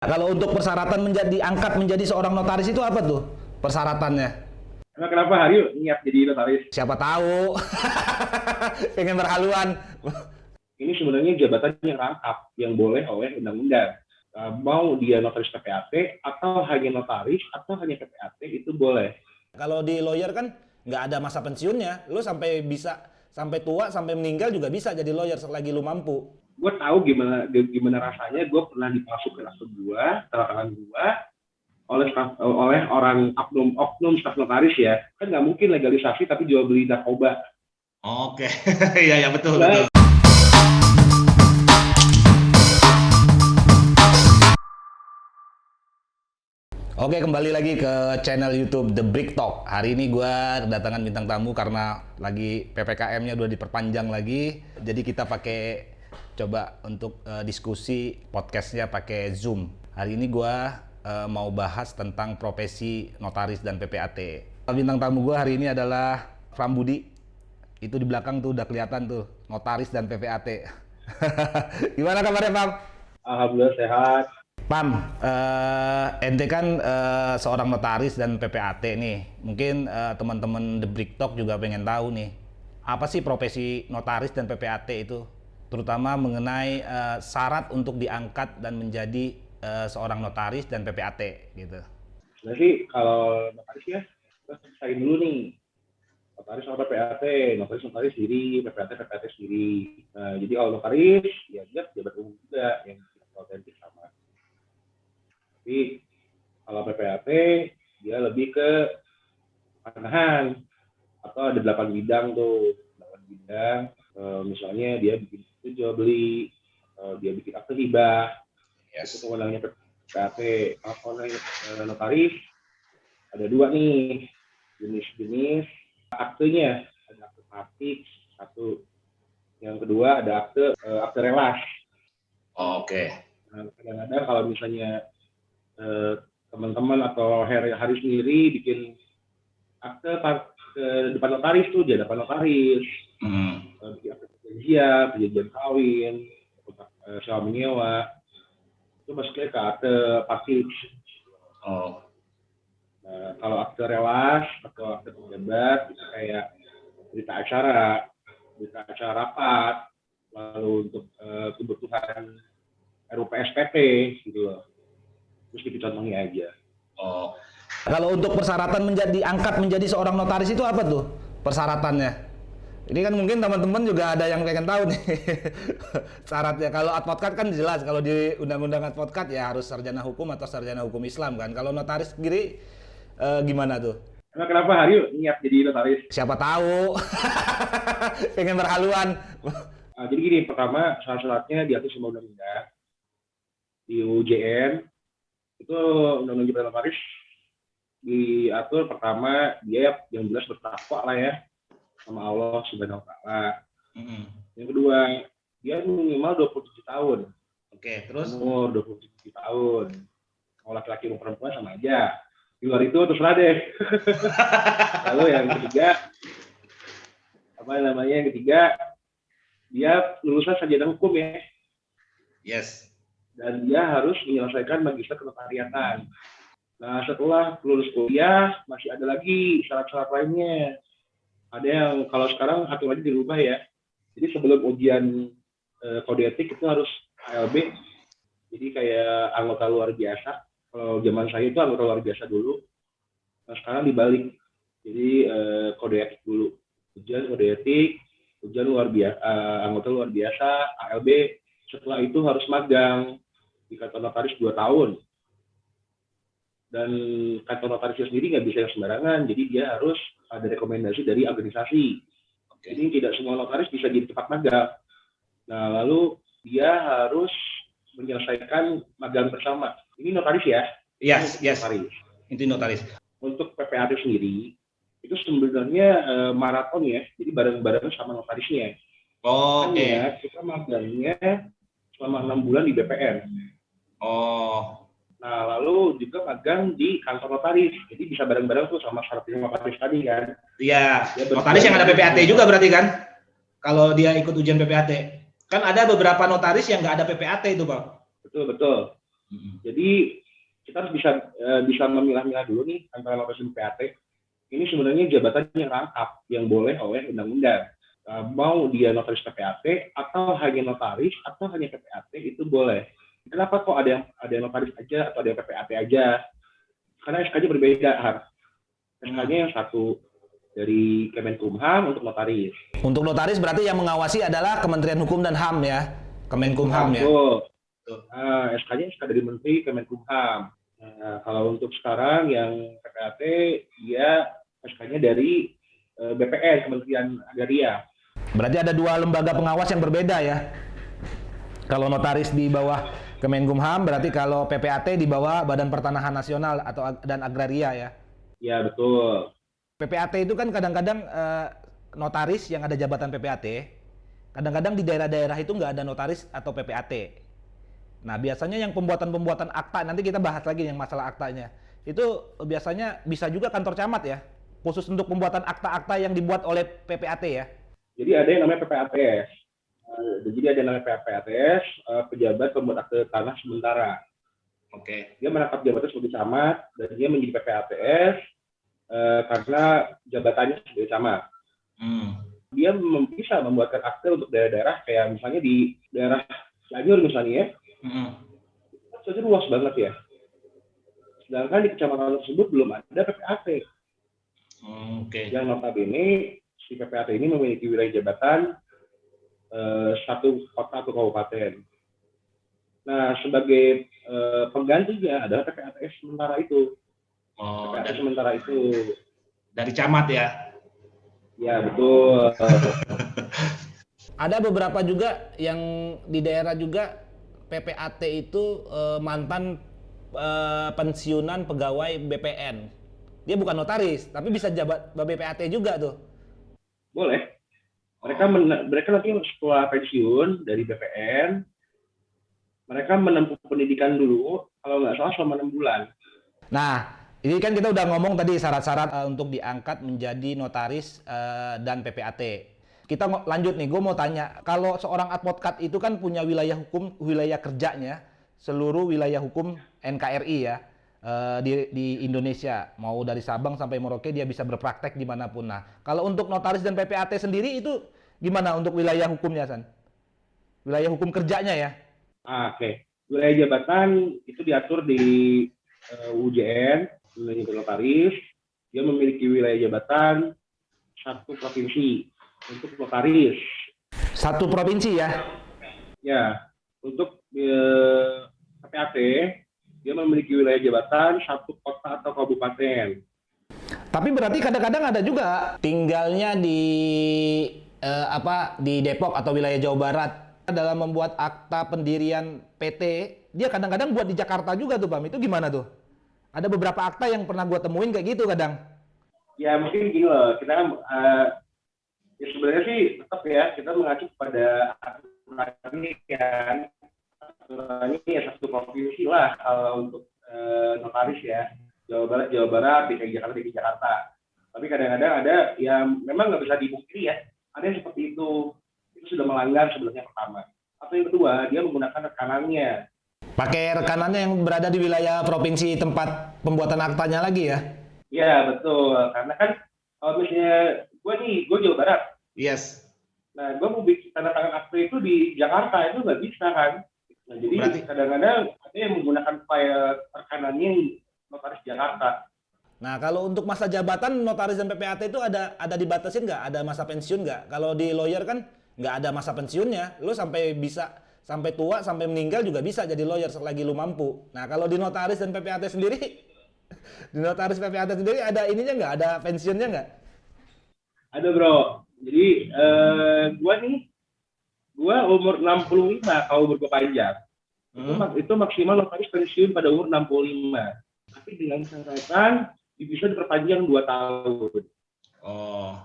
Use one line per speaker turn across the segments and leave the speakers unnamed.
Kalau untuk persyaratan angkat menjadi seorang notaris itu apa tuh persyaratannya?
Emang kenapa Haryo niat jadi notaris?
Siapa tahu pengen berhaluan.
Ini sebenarnya jabatan yang rangkap, yang boleh oleh undang-undang. Mau dia notaris PPAT, atau hanya notaris, atau hanya PPAT, itu boleh.
Kalau di lawyer kan nggak ada masa pensiunnya, lu sampai tua sampai meninggal juga bisa jadi lawyer selagi lu mampu.
Gue tahu gimana rasanya. Gue pernah dipasuk ke akte gue, tanda tangan gue, oleh orang oknum staf notaris ya. Kan nggak mungkin legalisasi tapi jual beli narkoba.
Oke, iya ya betul
Nah,
betul.
Oke, kembali lagi ke channel YouTube The Brick Talk. Hari ini gue kedatangan bintang tamu karena lagi PPKM-nya udah diperpanjang lagi. Jadi kita coba untuk diskusi podcastnya pakai Zoom. Hari ini gue mau bahas tentang profesi notaris dan PPAT. Bintang tamu gue hari ini adalah Pram Budi. Itu di belakang tuh udah kelihatan tuh, notaris dan PPAT. Gimana kabarnya, Pam?
Alhamdulillah sehat.
Pam, ente kan seorang notaris dan PPAT nih. Mungkin teman-teman The Brick Talk juga pengen tahu nih, apa sih profesi notaris dan PPAT itu? Terutama mengenai syarat untuk diangkat dan menjadi seorang notaris dan PPAT gitu.
Jadi kalau notaris ya, kita selesai dulu nih. Notaris sama PPAT, notaris sendiri, PPAT sendiri. Nah, jadi kalau notaris, ya dia pejabat umum juga yang otentik sama. Tapi kalau PPAT, dia lebih ke panahan. Atau ada 8 bidang tuh. 8 bidang, misalnya dia bikin jual beli, dia bikin akte hibah, itu kewenangannya PPAT. Kalau notaris, ada 2 nih jenis-jenis aktenya. Ada akte praktik, satu. Yang kedua ada akte relas.
Oke.
Nah, kadang-kadang kalau misalnya teman-teman atau Hari sendiri bikin akte ke depan notaris tuh, di hadapan notaris. Bikin akte perjanjian kawin, sewa menyewa, itu masuknya ke akte praktik.
Oh.
Nah, kalau akte relas atau akte pejabat, itu kayak berita acara rapat, lalu untuk kebutuhan RUPSPP gitu loh. Terus gitu contohnya aja.
Oh.
Kalau untuk persyaratan angkat menjadi seorang notaris itu apa tuh persyaratannya? Ini kan mungkin teman-teman juga ada yang pengen tahu nih syaratnya. Kalau advokat kan jelas, kalau di undang-undang advokat ya harus sarjana hukum atau sarjana hukum Islam kan. Kalau notaris sendiri gimana tuh?
Emang kenapa Haryo niat jadi notaris?
Siapa tahu pengen berhaluan.
Jadi gini, pertama syarat-syaratnya diatur sama undang-undang. Di UJN itu undang-undang jabatan notaris diatur pertama dia yang jelas bertakwa lah ya sama Allah Subhanahu wa taala. Yang kedua, dia minimal 27 tahun.
Oke, terus
Umur 27 tahun. Mau laki-laki mau perempuan sama aja. Di luar itu terserah deh. Lalu yang ketiga, dia lulusan sarjana hukum ya.
yes.
Dan dia harus menyelesaikan magister kenotariatan. Nah, setelah lulus kuliah, masih ada lagi syarat-syarat lainnya. Ada yang kalau sekarang aturannya dirubah ya. Jadi sebelum ujian kode etik itu harus ALB. Jadi kayak anggota luar biasa. Kalau zaman saya itu anggota luar biasa dulu. Nah, sekarang dibalik. Jadi kode etik dulu. Ujian kode etik, ujian anggota luar biasa, ALB. Setelah itu harus magang di kantor notaris 2 tahun. Dan kantor notarisnya sendiri nggak bisa yang sembarangan, jadi dia harus ada rekomendasi dari organisasi. Jadi tidak semua notaris bisa jadi tempat magang. Nah, lalu dia harus menyelesaikan magang bersama. Ini notaris ya?
Yes.
Notaris.
Itu notaris.
Untuk PPAT sendiri, itu sebenarnya maraton ya, jadi bareng-bareng sama notarisnya.
Oke.
Kita magangnya selama 6 bulan di BPN.
Oh.
Nah, lalu juga magang di kantor notaris. Jadi bisa bareng-bareng tuh sama syarat notaris tadi kan.
Iya, notaris yang ada PPAT juga berarti kan? Kalau dia ikut ujian PPAT. Kan ada beberapa notaris yang nggak ada PPAT itu, Bang.
Betul. Jadi kita harus bisa memilah-milah dulu nih antara notaris dan PPAT. Ini sebenarnya jabatan yang rangkap yang boleh oleh undang-undang. Mau dia notaris PPAT atau hanya notaris atau hanya PPAT itu boleh. Kenapa kok ada yang notaris aja atau ada yang PPAT aja? Karena SK-nya berbeda, SK-nya yang satu dari Kemenkumham untuk notaris.
Untuk notaris berarti yang mengawasi adalah Kementerian Hukum dan HAM ya, Kemenkumham ya.
SK-nya SK dari Menteri Kemenkumham. Kalau untuk sekarang yang PPAT dia SK-nya dari BPN, Kementerian Agraria.
Berarti ada dua lembaga pengawas yang berbeda ya. Kalau notaris di bawah Kemenkumham, berarti kalau PPAT di bawah Badan Pertanahan Nasional dan Agraria ya.
Ya betul.
PPAT itu kan kadang-kadang notaris yang ada jabatan PPAT, kadang-kadang di daerah-daerah itu nggak ada notaris atau PPAT. Nah biasanya yang pembuatan akta, nanti kita bahas lagi yang masalah aktanya, itu biasanya bisa juga kantor camat ya, khusus untuk pembuatan akta-akta yang dibuat oleh PPAT ya.
Jadi ada yang namanya PPATS. Jadi ada yang namanya PPATS, pejabat pembuat akte tanah sementara. Dia menangkap jabatan sebagai camat dan dia menjadi PPATS karena jabatannya sebagai camat. Dia bisa membuatkan akte untuk daerah-daerah kayak misalnya di daerah Cianjur misalnya ya. Itu luas banget ya. Sedangkan di kecamatan tersebut belum ada PPAT. Yang notabene si PPAT ini memiliki wilayah jabatan satu kota atau kabupaten. Nah, sebagai penggantinya adalah PPATS sementara itu. PPATS sementara itu
dari camat ya?
Ya betul.
Ada beberapa juga yang di daerah juga PPAT itu mantan pensiunan pegawai BPN. Dia bukan notaris, tapi bisa jabat BPAT juga tuh.
Boleh. Mereka nanti setelah pensiun dari BPN, mereka menempuh pendidikan dulu, kalau nggak salah selama 6 bulan.
Nah, ini kan kita udah ngomong tadi syarat-syarat untuk diangkat menjadi notaris dan PPAT. Kita lanjut nih, gue mau tanya, kalau seorang advokat itu kan punya wilayah hukum, wilayah kerjanya, seluruh wilayah hukum NKRI ya, di Indonesia, mau dari Sabang sampai Merauke dia bisa berpraktek dimanapun. Nah, kalau untuk notaris dan PPAT sendiri itu gimana untuk wilayah hukumnya, San? Wilayah hukum kerjanya ya?
Oke. Wilayah jabatan itu diatur di UJN, wilayah notaris. Dia memiliki wilayah jabatan satu provinsi untuk notaris.
Satu provinsi ya?
Ya, untuk PPAT dia memiliki wilayah jabatan satu kota atau kabupaten.
Tapi berarti kadang-kadang ada juga tinggalnya di di Depok atau wilayah Jawa Barat. Dalam membuat akta pendirian PT, dia kadang-kadang buat di Jakarta juga tuh, Bam. Itu gimana tuh? Ada beberapa akta yang pernah gua temuin kayak gitu kadang.
Ya mungkin gini loh, kita kan ya sebenarnya sih tetap ya kita mengacu pada aturan ini kan. Aturan ini ya satu provinsi lah kalau untuk notaris ya. Jawa Barat, DKI Jakarta. Tapi kadang-kadang ada yang memang nggak bisa dibukti ya. Ada yang seperti itu sudah melanggar sebenarnya pertama. Atau yang kedua, dia menggunakan rekanannya.
Pakai rekanannya yang berada di wilayah provinsi tempat pembuatan aktanya lagi ya?
Iya, betul. Karena kan kalau misalnya gue Jawa Barat.
Yes.
Nah, gue mau bikin tanda tangan akte itu di Jakarta, itu nggak bisa kan. Nah, jadi kadang-kadang ada yang menggunakan file rekanannya notaris Jakarta.
Nah, kalau untuk masa jabatan notaris dan PPAT itu ada dibatasin nggak? Ada masa pensiun nggak? Kalau di lawyer kan nggak ada masa pensiunnya. Lu sampai tua, sampai meninggal juga bisa jadi lawyer selagi lu mampu. Nah, kalau di notaris dan PPAT sendiri, di notaris PPAT sendiri ada ininya nggak? Ada pensiunnya nggak?
Ada, bro. Jadi, gue umur 65 kalau umur gue panjang. Itu maksimal notaris pensiun pada umur 65. Tapi dengan catatan bisa diperpanjang 2 tahun.
Oh.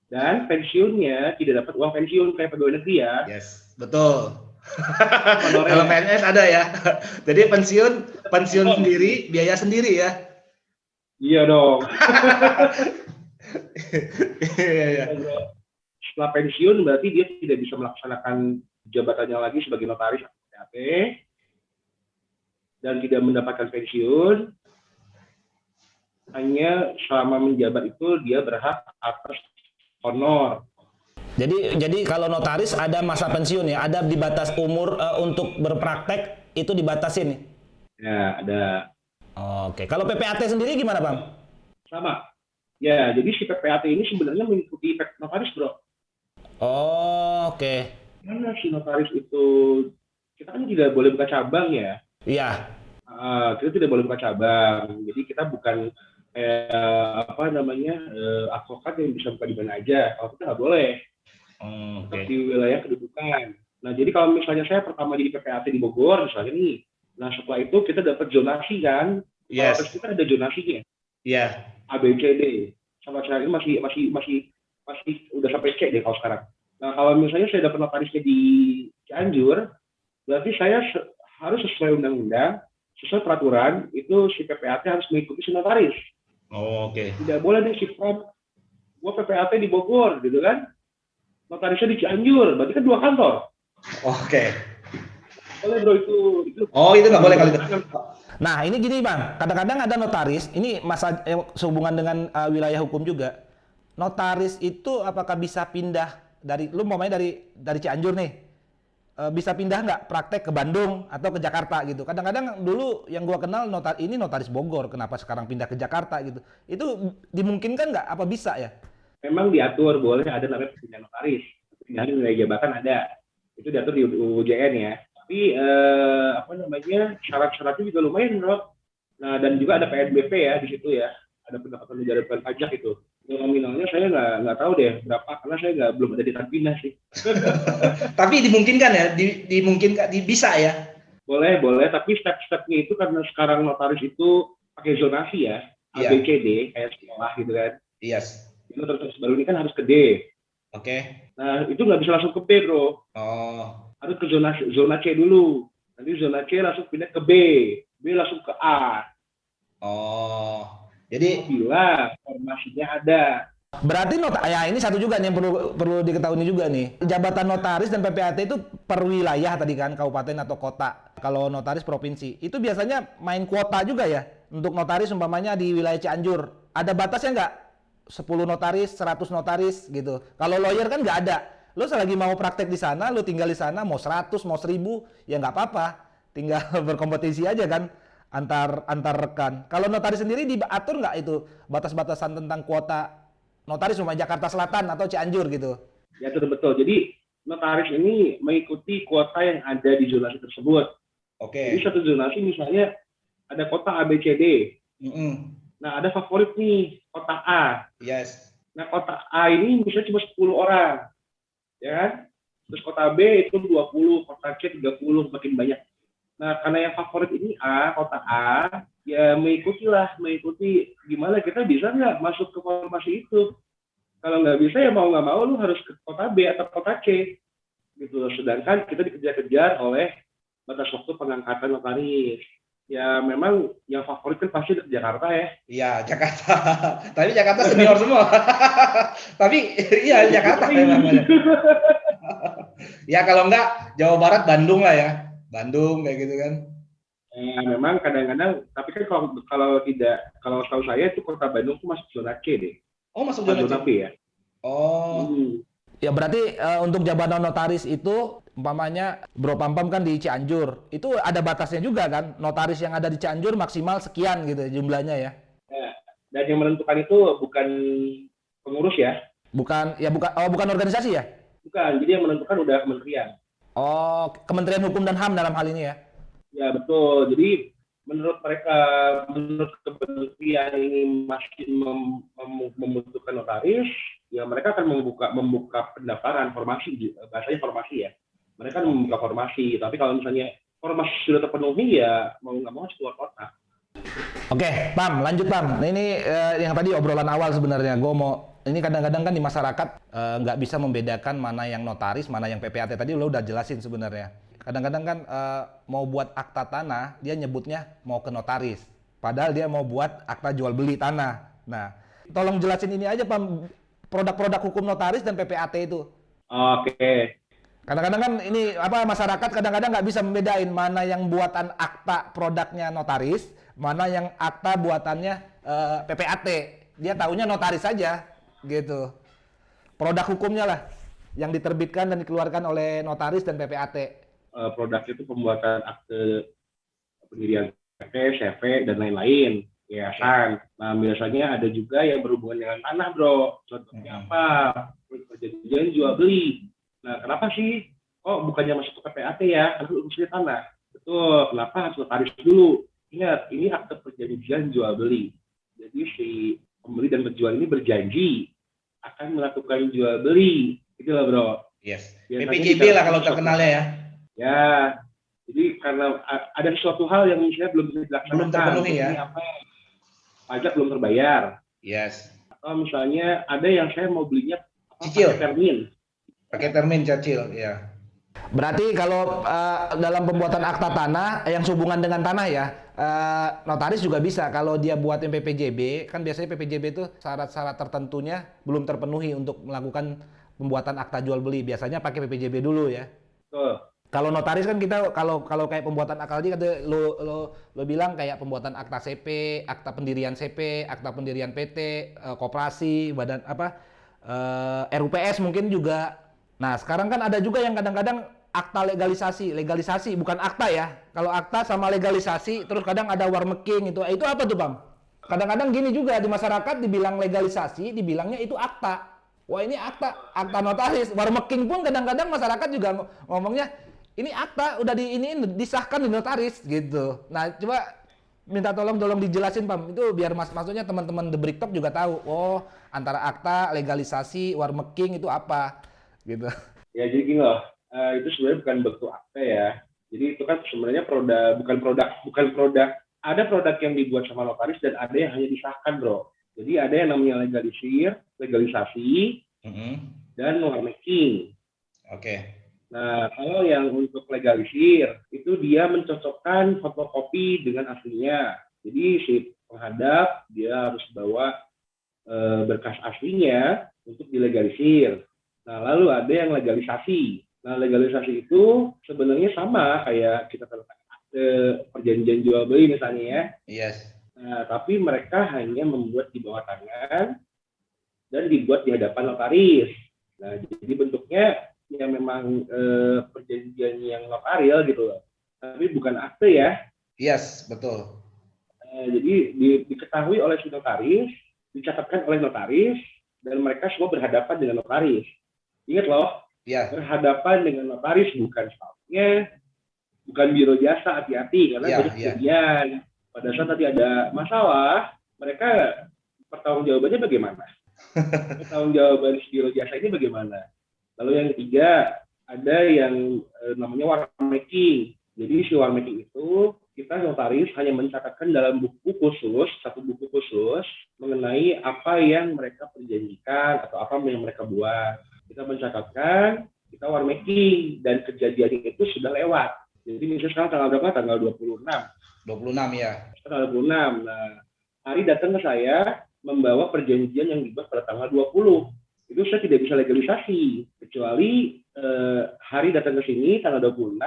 Dan pensiunnya tidak dapat uang pensiun kayak pegawai negeri ya.
Yes, betul. Kalau PNS ada ya. Jadi pensiun sendiri, biaya sendiri ya.
Iya dong.
Iya.
Setelah pensiun berarti dia tidak bisa melaksanakan jabatannya lagi sebagai notaris atau PPAT. dan tidak mendapatkan pensiun, hanya selama menjabat itu dia berhak atas honor.
Jadi kalau notaris ada masa pensiun ya, ada di batas umur untuk berpraktek itu dibatasin nih.
Ya, ada.
Oke, kalau PPAT sendiri gimana, Bang?
Sama. Ya, jadi si PPAT ini sebenarnya mengikuti notaris, bro.
Oke.
Karena si notaris itu, kita kan tidak boleh buka cabang ya.
Iya.
Kita tidak boleh buka cabang. Jadi kita bukan advokat yang bisa buka di mana aja. Kalau kita nggak boleh. Tetap di wilayah kedudukan. Nah, jadi kalau misalnya saya pertama jadi PPAT di Bogor misalnya nih, nah setelah itu kita dapat zonasi kan?
Yes.
Terus kita ada zonasinya.
Iya.
A, B, C, D. Sampai sekarang ini masih udah sampai C deh kalau sekarang. Nah, kalau misalnya saya dapat notarisnya di Cianjur, berarti saya harus sesuai undang-undang, sesuai peraturan, itu si PPAT harus mengikuti si notaris.
Oke.
Tidak boleh nih si gua PPAT di Bogor gitu kan, notarisnya di Cianjur, berarti kan 2 kantor.
Oke.
Boleh bro itu.
Oh, itu nggak boleh kali itu.
Nah, ini gini Bang, kadang-kadang ada notaris, ini masa sehubungan dengan wilayah hukum juga. Notaris itu apakah bisa pindah dari, lu umpamanya dari Cianjur nih, bisa pindah nggak praktek ke Bandung atau ke Jakarta gitu. Kadang-kadang dulu yang gua kenal notaris Bogor, kenapa sekarang pindah ke Jakarta gitu. Itu dimungkinkan nggak? Apa bisa ya?
Memang diatur, boleh ada namanya perpindahan notaris. Perpindahan wilayah jabatan ada. Itu diatur di UJN ya. Tapi syarat-syaratnya juga lumayan bro. Nah, dan juga ada PNBP ya di situ ya. Ada pendapatan negara bukan pajak itu. Nominalnya saya nggak tahu deh berapa, karena saya belum ada di Tanpindah sih.
Tapi dimungkinkan ya, dimungkinkan, bisa ya?
Boleh, tapi step-stepnya itu karena sekarang notaris itu pakai zonasi ya, A, B, C, D, kayak sekolah gitu kan.
Yes.
Itu terus baru ini kan harus ke D.
Oke.
Nah, itu nggak bisa langsung ke B bro. Harus ke zona C dulu. Nanti zona C langsung pindah ke B langsung ke A.
Jadi
bila formasinya ada.
Berarti ya ini satu juga nih yang perlu diketahui juga nih. Jabatan notaris dan PPAT itu per wilayah tadi kan, kabupaten atau kota. Kalau notaris provinsi, itu biasanya main kuota juga ya. Untuk notaris umpamanya di wilayah Cianjur, ada batasnya nggak? 10 notaris, 100 notaris gitu. Kalau lawyer kan nggak ada. Lo selagi mau praktek di sana, lo tinggal di sana, mau 100, mau 1000, ya nggak apa-apa. Tinggal berkompetisi aja kan antar rekan. Kalau notaris sendiri diatur nggak itu batas-batasan tentang kuota notaris umpamanya Jakarta Selatan atau Cianjur gitu?
Ya itu betul. Jadi notaris ini mengikuti kuota yang ada di zonasi tersebut.
Oke.
Jadi satu zonasi misalnya ada kota A, B, C, D. Nah, ada favorit nih, kota A.
Yes.
Nah, kota A ini misalnya cuma 10 orang. Ya kan? Terus kota B itu 20, kota C 30, makin banyak. Nah, karena yang favorit ini A, kota A, ya mengikuti gimana kita bisa nggak masuk ke formasi itu. Kalau nggak bisa ya mau nggak mau lu harus ke kota B atau kota C. Gitu. Sedangkan kita dikejar-kejar oleh batas waktu pengangkatan notaris. Ya memang yang favorit kan pasti di Jakarta ya.
Iya, Jakarta. Tapi Jakarta senior semua. Tapi iya Jakarta memang. Ya kalau enggak Jawa Barat, Bandung lah ya. Bandung kayak gitu kan.
Memang kadang-kadang, tapi kan kalau tahu saya itu kota Bandung itu masuk zona C deh.
Oh, masuk zona
B ya.
Oh.
Ya berarti untuk jabatan notaris itu umpamanya Bro Pampam kan di Cianjur, itu ada batasnya juga kan? Notaris yang ada di Cianjur maksimal sekian gitu jumlahnya ya?
Dan yang menentukan itu bukan pengurus ya?
Bukan organisasi ya?
Bukan, jadi yang menentukan udah kementerian.
Oh, Kementerian Hukum dan HAM dalam hal ini ya?
Ya betul, jadi menurut kementerian ini masih membutuhkan notaris, ya mereka akan membuka pendaftaran formasi, bahasanya formasi ya. Mereka akan membuka formasi, tapi kalau misalnya formasi sudah terpenuhi ya mau nggak mau harus keluar kota.
Oke, Pam, lanjut Pam. Ini yang tadi obrolan awal sebenarnya. Ini kadang-kadang kan di masyarakat nggak bisa membedakan mana yang notaris, mana yang PPAT. Tadi lo udah jelasin sebenarnya. Kadang-kadang kan mau buat akta tanah, dia nyebutnya mau ke notaris. Padahal dia mau buat akta jual beli tanah. Nah, tolong jelasin ini aja Pam, produk-produk hukum notaris dan PPAT itu.
Oke.
Kadang-kadang kan ini apa masyarakat kadang-kadang nggak bisa membedain mana yang buatan akta produknya notaris, mana yang akta buatannya PPAT. Dia taunya notaris saja, gitu. Produk hukumnya lah yang diterbitkan dan dikeluarkan oleh notaris dan PPAT.
Produk itu pembuatan akte pendirian PT, CV, dan lain-lain, yayasan. Nah, biasanya ada juga yang berhubungan dengan tanah, bro. Contohnya apa? Perjanjian jual beli. Nah, kenapa sih? Oh, bukannya masuk ke PPAT ya? Karena urusannya tanah. Betul. Kenapa harus notaris dulu? Ingat, ini akte perjanjian jual beli. Jadi si pembeli dan penjual ini berjanji akan melakukan jual beli. Gitu lah, bro.
Yes.
Biasanya
PPJB lah kalau terkenalnya ya.
Ya, jadi karena ada suatu hal yang misalnya belum bisa dilaksanakan.
Belum terpenuhi ya.
Apa? Pajak belum terbayar.
Yes.
Atau misalnya ada yang saya mau belinya
Cicil.
pakai termin.
Pakai termin cicil, ya.
Berarti kalau dalam pembuatan akta tanah yang sehubungan dengan tanah ya, notaris juga bisa kalau dia buatin PPJB, kan biasanya PPJB itu syarat-syarat tertentunya belum terpenuhi untuk melakukan pembuatan akta jual beli. Biasanya pakai PPJB dulu ya.
Betul.
Kalau notaris kan kita kalau kayak pembuatan akta tadi kata lo bilang kayak pembuatan akta CP, akta pendirian CP, akta pendirian PT, koperasi, badan apa RUPS mungkin juga. Nah, sekarang kan ada juga yang kadang-kadang akta legalisasi bukan akta ya. Kalau akta sama legalisasi, terus kadang ada warmaking itu apa tuh, Bang? Kadang-kadang gini juga di masyarakat dibilang legalisasi, dibilangnya itu akta. Wah, ini akta notaris. Warmaking pun kadang-kadang masyarakat juga ngomongnya ini akta udah disahkan di notaris gitu. Nah, coba minta tolong dijelasin, Pam. Itu biar maksudnya teman-teman The Brick Talk juga tahu. Oh, antara akta, legalisasi, warmaking itu apa gitu.
Ya, jadi gini loh. Itu sebenarnya bukan bentuk akta ya. Jadi itu kan sebenarnya bukan produk. Ada produk yang dibuat sama notaris dan ada yang hanya disahkan, bro. Jadi ada yang namanya legalisasi, dan warmaking.
Oke.
Nah, kalau yang untuk legalisir, itu dia mencocokkan fotokopi dengan aslinya. Jadi si penghadap dia harus bawa berkas aslinya untuk dilegalisir. Nah, lalu ada yang legalisasi. Nah, legalisasi itu sebenarnya sama kayak kita perjanjian jual beli misalnya ya.
Yes.
Nah, tapi mereka hanya membuat di bawah tangan dan dibuat di hadapan notaris. Nah, jadi bentuknya ya memang perjanjian yang notaril gitu loh. Tapi bukan akte ya.
Yes, betul.
Jadi diketahui oleh si notaris, dicatatkan oleh notaris, dan mereka semua berhadapan dengan notaris. Ingat loh, berhadapan dengan notaris bukan staffnya, bukan biro jasa, hati-hati karena banyak kejadian. Pada saat nanti ada masalah, mereka pertanggungjawabannya bagaimana? Pertanggungjawaban biro jasa ini bagaimana? Lalu yang ketiga, ada yang namanya warmaking. Jadi si warmaking itu kita notaris hanya mencatatkan dalam satu buku khusus mengenai apa yang mereka perjanjikan atau apa yang mereka buat. Kita mencatatkan, kita warmaking, dan kejadian itu sudah lewat. Jadi misalnya sekarang tanggal berapa? Tanggal 26.
26 ya.
Tanggal 26. Nah, hari datang ke saya membawa perjanjian yang dibuat pada tanggal 20. Itu saya tidak bisa legalisasi. Kecuali hari datang ke sini, tanggal 26,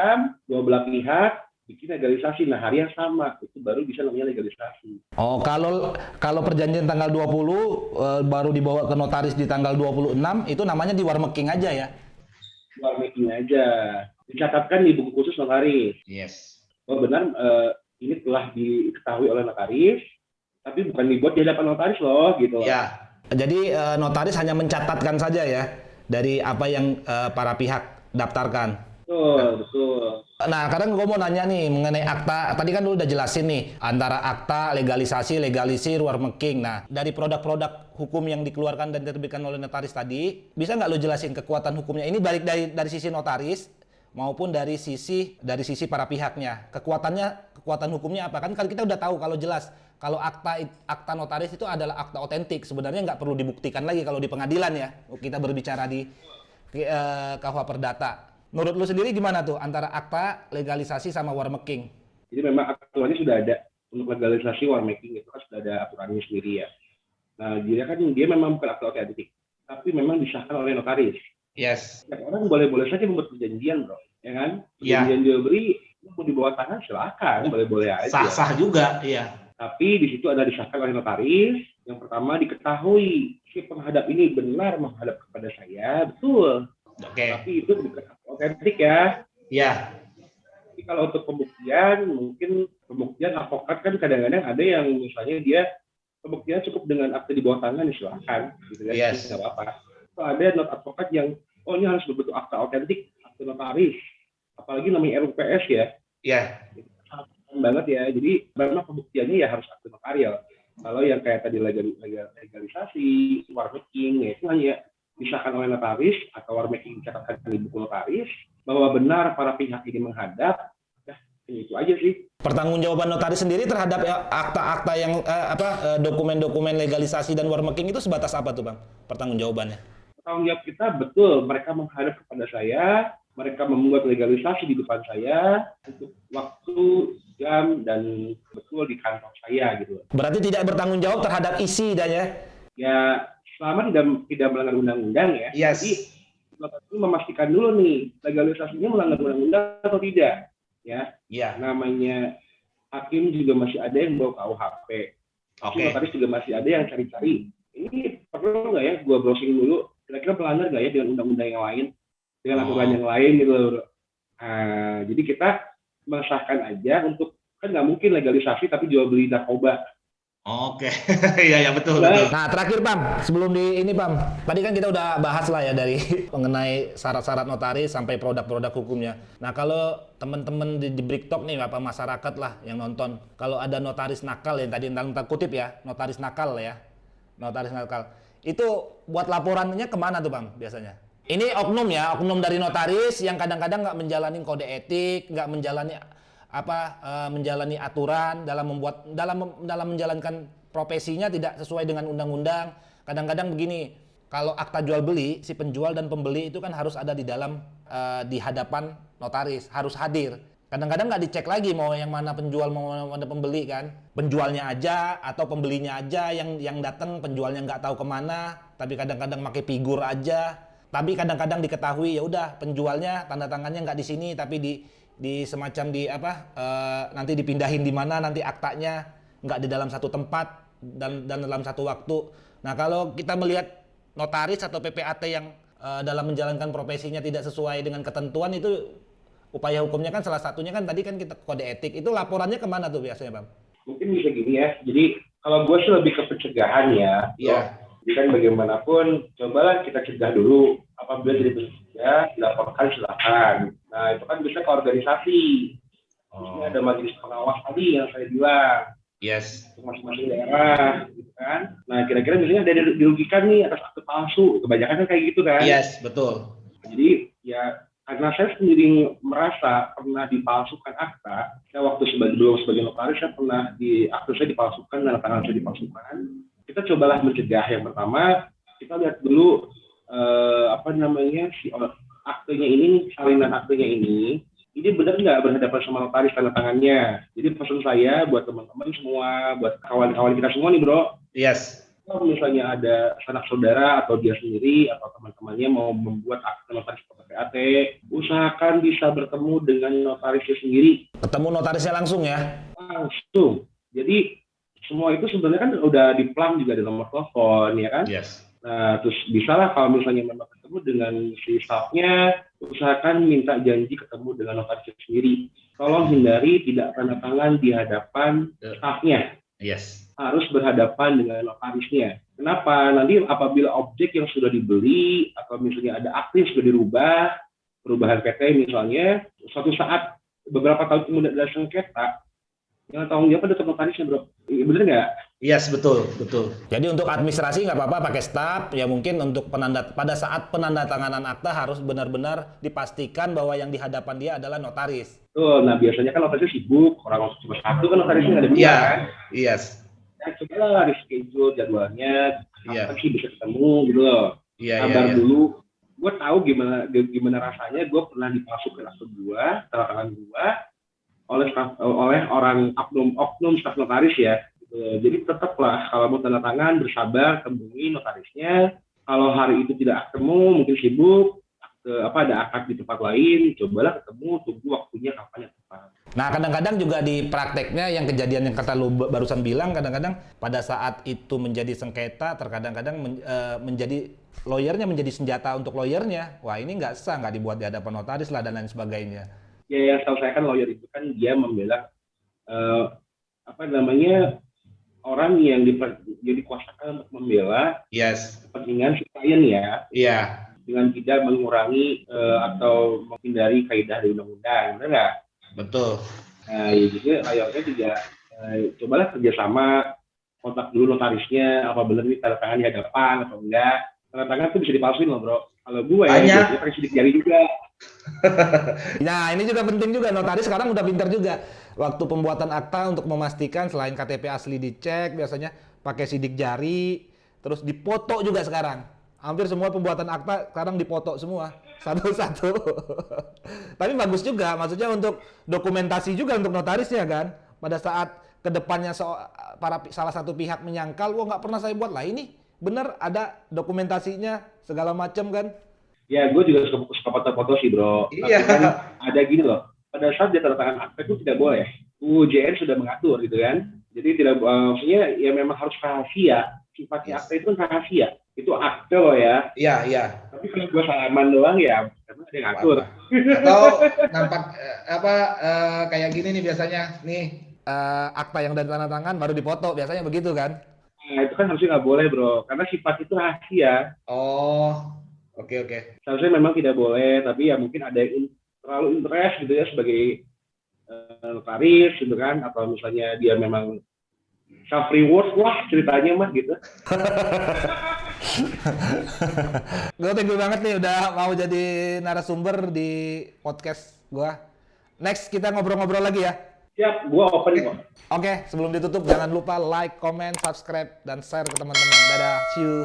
dua belah pihak bikin legalisasi. Nah, hari yang sama, itu baru bisa namanya legalisasi.
Oh, kalau perjanjian tanggal 20 baru dibawa ke notaris di tanggal 26, itu namanya di warmaking aja ya?
Warmaking aja. Dicatatkan di buku khusus notaris.
Yes.
Oh, benar, ini telah diketahui oleh notaris, tapi bukan dibuat di hadapan notaris loh, gitu.
Ya.
Jadi notaris hanya mencatatkan saja ya, dari apa yang para pihak daftarkan.
Betul.
Nah, kadang gue mau nanya nih mengenai akta. Tadi kan lu udah jelasin nih antara akta, legalisasi, legalisir, warmaking. Nah, dari produk-produk hukum yang dikeluarkan dan diterbitkan oleh notaris tadi, bisa nggak lu jelasin kekuatan hukumnya? Ini balik dari sisi notaris maupun dari sisi para pihaknya. Kekuatan hukumnya apa? Kan kita udah tahu kalau jelas kalau akta notaris itu adalah akta otentik. Sebenarnya nggak perlu dibuktikan lagi kalau di pengadilan ya. Kita berbicara di KUH Perdata. Menurut lu sendiri gimana tuh antara akta, legalisasi sama warmaking?
Jadi memang aturannya sudah ada untuk legalisasi warmaking itu kan sudah ada aturannya sendiri ya. Nah, dia memang bukan akta otentik, tapi memang disahkan oleh notaris.
Yes.
Setiap orang boleh-boleh saja membuat perjanjian, bro, ya kan?
Ya.
Perjanjian jual beli mau di bawah tangan silakan, boleh-boleh aja.
Sah-sah juga, iya.
Tapi di situ ada disahkan oleh notaris. Yang pertama diketahui si penghadap ini benar menghadap kepada saya, betul.
Oke.
Tapi itu bukan otentik ya.
Iya.
Tapi kalau untuk pembuktian, mungkin pembuktian advokat kan kadang-kadang ada yang misalnya dia pembuktian cukup dengan akte di bawah tangan, silakan, gitu kan?
Yes.
Nggak apa-apa. Kalau ada not advokat yang ini harus berbentuk akte otentik, akte notaris, apalagi namanya RUPS ya.
Iya.
Banget ya, jadi memang pembuktiannya ya harus akte notarial. Kalau yang kayak tadi legalisasi, war making, ya itu hanya disahkan oleh notaris atau war making dicatatkan di buku notaris bahwa benar para pihak ini menghadap, ya itu aja sih.
Pertanggungjawaban notaris sendiri terhadap akta-akta yang dokumen-dokumen legalisasi dan war making itu sebatas apa tuh, Bang? Pertanggungjawabannya?
Tanggung jawab kita betul, mereka menghadap kepada saya, mereka membuat legalisasi di depan saya untuk waktu, jam, dan betul di kantor saya gitu.
Berarti tidak bertanggung jawab terhadap isi dan ya?
Ya, selama tidak melanggar undang-undang ya.
Yes.
Jadi ini memastikan dulu nih legalisasinya melanggar undang-undang atau tidak, ya.
Iya.
Namanya hakim juga masih ada yang bawa KUHP.
Oke.
Notaris juga masih ada yang cari-cari. Ini perlu nggak ya? Gua browsing dulu. Kira-kira melanggar nggak ya dengan undang-undang yang lain, dengan aturan yang lain gitu loh. Jadi kita mengesahkan aja untuk kan nggak mungkin legalisasi tapi jual beli narkoba.
Oke, iya betul.
Nah terakhir Pam, sebelum di ini Pam, tadi kan kita udah bahas lah ya dari mengenai syarat-syarat notaris sampai produk-produk hukumnya. Nah kalau teman-teman di BrikTalk nih, apa masyarakat lah yang nonton, kalau ada notaris nakal ya tadi entah kutip ya, notaris nakal ya, notaris nakal, itu buat laporannya kemana tuh Pam biasanya? Ini oknum ya, oknum dari notaris yang kadang-kadang nggak menjalani kode etik, nggak menjalani menjalani aturan dalam menjalankan profesinya tidak sesuai dengan undang-undang. Kadang-kadang begini, kalau akta jual beli si penjual dan pembeli itu kan harus ada di dalam di hadapan notaris, harus hadir. Kadang-kadang nggak dicek lagi mau yang mana penjual mau mana pembeli kan, penjualnya aja atau pembelinya aja yang datang, penjualnya nggak tahu kemana, tapi kadang-kadang pakai figur aja. Tapi kadang-kadang diketahui ya udah penjualnya tanda tangannya nggak di sini tapi di semacam di nanti dipindahin di mana nanti aktanya, nggak di dalam satu tempat dan dalam satu waktu. Nah kalau kita melihat notaris atau PPAT yang dalam menjalankan profesinya tidak sesuai dengan ketentuan, itu upaya hukumnya kan salah satunya kan tadi kan kita kode etik, itu laporannya kemana tuh biasanya Bang?
Mungkin bisa gini ya, jadi kalau gue sih lebih ke pencegahan ya.
Iya.
Jadi kan bagaimanapun, cobalah kita cegah dulu. Apabila tidak bisa cegah, dilaporkan silakan. Nah itu kan bisa ke organisasi. Misalnya ada majelis pengawas tadi yang saya bilang.
Yes.
Masing-masing daerah, gitu kan. Nah kira-kira misalnya ada dirugikan nih atas akte palsu. Kebanyakan kan kayak gitu kan.
Yes, betul.
Jadi ya karena saya sendiri merasa pernah dipalsukan akta. Saya waktu sebagai notaris saya pernah akte saya dipalsukan, tanda tangan saya dipalsukan. Kita cobalah mencegah. Yang pertama kita lihat dulu si aktenya ini, salinan aktenya ini benar nggak berhadapan sama notaris tanda tangannya. Jadi pesan saya buat teman-teman semua, buat kawan-kawan kita semua nih bro.
Yes.
Kalau misalnya ada sanak saudara atau dia sendiri atau teman-temannya mau membuat akte notaris atau PPAT, usahakan bisa bertemu dengan notarisnya sendiri.
Ketemu notarisnya langsung ya?
Langsung. Jadi semua itu sebenarnya kan udah diplang juga di nomor telepon ya kan?
Yes.
Nah terus bisalah kalau misalnya memang ketemu dengan si staffnya, usahakan minta janji ketemu dengan notarisnya sendiri. Tolong hindari tidak tanda tangan di hadapan staffnya.
Yes.
Harus berhadapan dengan notarisnya. Kenapa? Nanti apabila objek yang sudah dibeli atau misalnya ada akte yang sudah dirubah, perubahan PT misalnya, suatu saat beberapa tahun kemudian ada sengketa, yang tanggung jawab ada notarisnya bro. Bener nggak?
Yes, betul.
Jadi untuk administrasi nggak apa-apa pakai staf, ya mungkin untuk pada saat penandatanganan akta harus benar-benar dipastikan bahwa yang di hadapan dia adalah notaris.
Tuh, nah biasanya kan notarisnya sibuk, orang cuma satu kan notarisnya nggak ada dua kan?
Yes.
Ya, cobalah reschedule jadwalnya, kapan sih bisa ketemu gitu loh. Kabar dulu. Gue tahu gimana rasanya, gue pernah dipalsukan akte gue, tanda tangan gue, oleh orang oknum staf notaris ya. Jadi tetaplah kalau mau tanda tangan bersabar, temui notarisnya. Kalau hari itu tidak ketemu, mungkin sibuk, ada akad di tempat lain, cobalah ketemu, tunggu waktunya kapan yang tepat.
Nah, kadang-kadang juga di prakteknya yang kejadian yang kata lu barusan bilang, kadang-kadang pada saat itu menjadi sengketa, terkadang-kadang menjadi lawyernya menjadi senjata untuk lawyernya. Wah, ini nggak sah, nggak dibuat di hadapan notaris lah dan lain sebagainya.
Ya, yang tahu saya kan lawyer itu kan dia membela orang yang dikuasakan untuk membela kepentingan si klien ya.
Iya.
Dengan tidak mengurangi atau menghindari kaidah dari undang-undang, benar nggak?
Betul.
Nah, ya juga lawyernya juga cobalah kerjasama, kontak dulu notarisnya, apa benar ini tanda tangan di hadapan atau enggak. Tanda tangan tuh bisa dipalsuin loh bro. Kalau gue ya pakai sidik jari juga.
Nah, ini juga penting juga, notaris sekarang udah pintar juga. Waktu pembuatan akta untuk memastikan selain KTP asli dicek, biasanya pakai sidik jari, terus dipoto juga sekarang. Hampir semua pembuatan akta sekarang dipoto semua, satu-satu. Tapi bagus juga, maksudnya untuk dokumentasi juga untuk notarisnya kan. Pada saat kedepannya salah satu pihak menyangkal, wah nggak pernah saya buat lah ini. Bener ada dokumentasinya segala macam kan.
Ya, gue juga suka foto-foto sih bro.
Iya.
Tapi kan ada gini loh, pada saat dia tanda tangan akta itu tidak boleh. UJN sudah mengatur gitu kan. Jadi tidak, maksudnya ya memang harus rahasia. Sifatnya akta itu kan rahasia. Itu akte loh ya.
Iya.
Tapi kalau gue salaman doang ya, karena ada yang ngatur.
Atau nampak kayak gini nih biasanya, nih.
Akta yang dari tanda tangan baru dipoto, biasanya begitu kan?
Nah, itu kan harusnya nggak boleh bro, karena sifat itu rahasia.
Oh, oke.
Seharusnya memang tidak boleh, tapi ya mungkin ada yang terlalu interest gitu ya sebagai notaris gitu kan, atau misalnya dia memang self reward lah ceritanya mah gitu.
Gue thank you banget nih udah mau jadi narasumber di podcast gue. Next kita ngobrol-ngobrol lagi ya.
Siap, gue open kok.
Oke, sebelum ditutup jangan lupa like, comment, subscribe, dan share ke teman-teman. Dadah, see you.